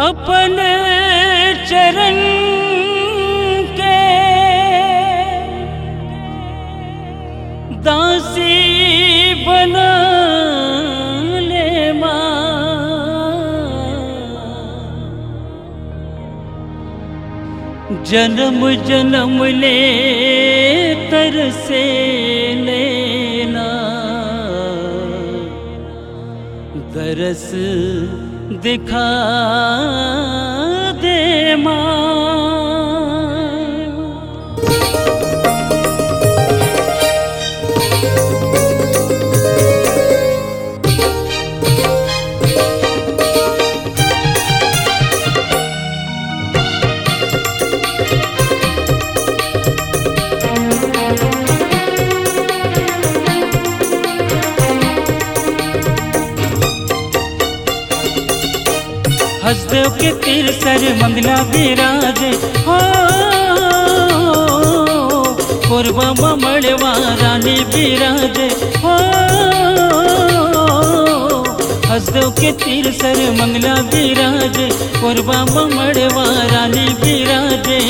अपने चरण के दासी बना ले माँ, जन्म जन्म ले तरसे लेना, दरस दिखा दे माँ। हसदेव के तीर सर मंगला विराजे हो, पूर्वा ममड़वा रानी विराजे हो। हसदेव के तीर सर मंगला विराजे, पूर्वा ममड़वा रानी विराजे।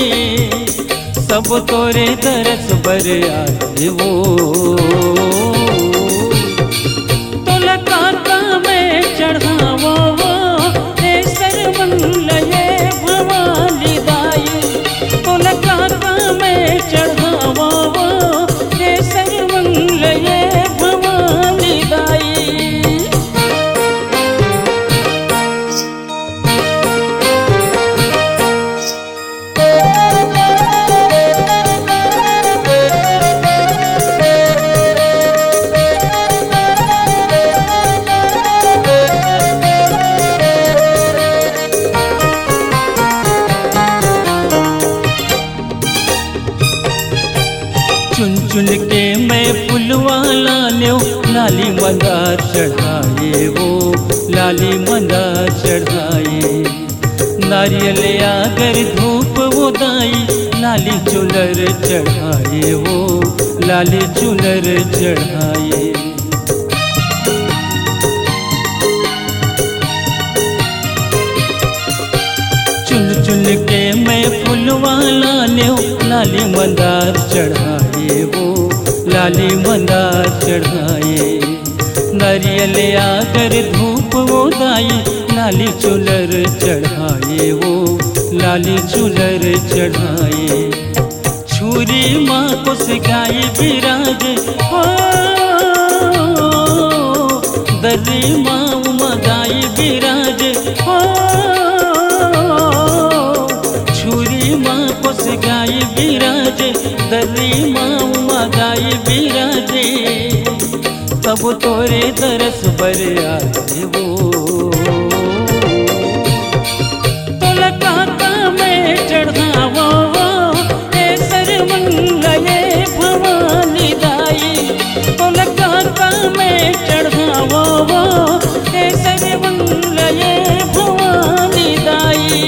सब तोरे दरस बर आए वो, तोला काका में चढ़ावो वो, लये भवानी दाई। तोला काका में चढ़ावो वो, सर्वं लये भवानी दाई। चुन चुन के मैं फुलवा लाल्यो, लाली मंदार चढ़ाए वो, लाली मंदार चढ़ाए। नारियल आगर धूप वो दाई, लाली चुनर चढ़ाए वो, लाली चुनर चढ़ाए। चुन चुन के मैं फुलवा लाल्यो, लाली मंदार चढ़ाए वो, लाली मंदार चढ़ाए। नारियल आकर धूप वो दाई, लाली चुनर चढ़ाए वो, लाली चुनर चढ़ाए। छुरी माँ को सिखाई विराजे हो, दर्री माँ उमा गाई विराजे हो। छुरी माँ को सिखाई विराजे, दर्री माँ उमा गाई विराजे। तब तोरे दरस बर आए वो, तोला काका में चढ़ावो वो, सर्वं लये भवानी दाई। तोला काका में चढ़ावो वो, सर्वं लये भवानी दाई।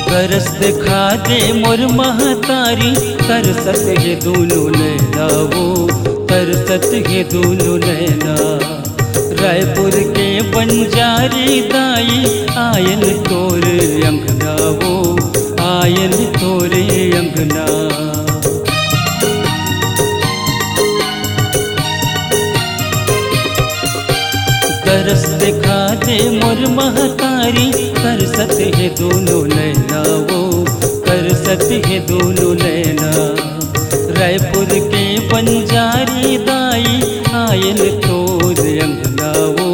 तरस दिखा दे मोर महतारी, तरसत है दोनों नैना वो, तरसत है दोनों नैना। रायपुर के बंजारी दाई, आयन तोरे अंगना वो, आयन तोरे अंगना। तरस दिखा दे मोर महतारी, तरसत है दोनों नैना वो, तरसत है दोनों नैना। रायपुर के बंजारी दाई, आयन तोरे अंगना वो,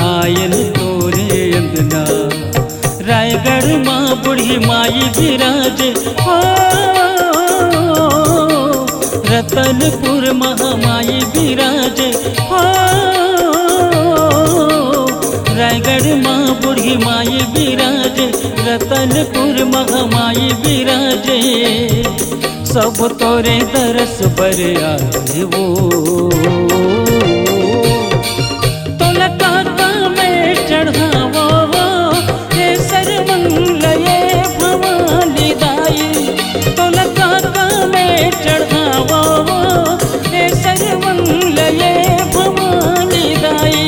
आयन तोरे अंगना। रायगढ़ माँ बूढ़ी माई विराजे हो, रतनपुर महामाई विराजे हो। रायगढ़ माँ बूढ़ी माई विराजे, रतनपुर महामाई विराजे। सब तोरे दरस पर आए वो। तोला काका में चढ़ावो हे सर्वमंगल ये भवानी दाई। तोला काका में चढ़ावो हे सर्वमंगल ये भवानी दाई।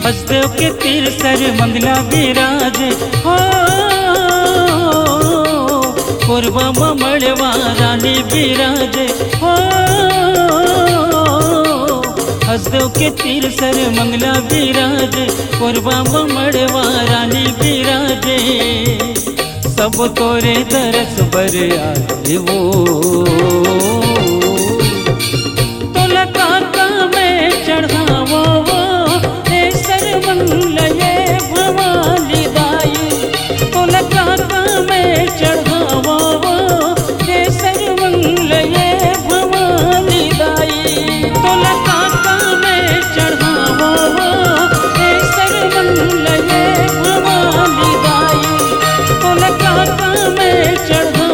हसदेव के तीर सर मंगला विराज हो, कोरबा ममड़वा रानी विराज हो। हसदेव के तीर सर मंगला विराज, कोरबा ममड़वा रानी विराजे। सब तोरे दरस बर आए वो। तोला काका में चढ़ावो हे सर्वमंगल ये भवानी दाई। तोला काका में चढ़ावो हे सर्वमंगल ये भवानी दाई। तोला काका में चढ़ावो हे सर्वमंगल ये भवानी दाई। तोला काका में चढ़ावो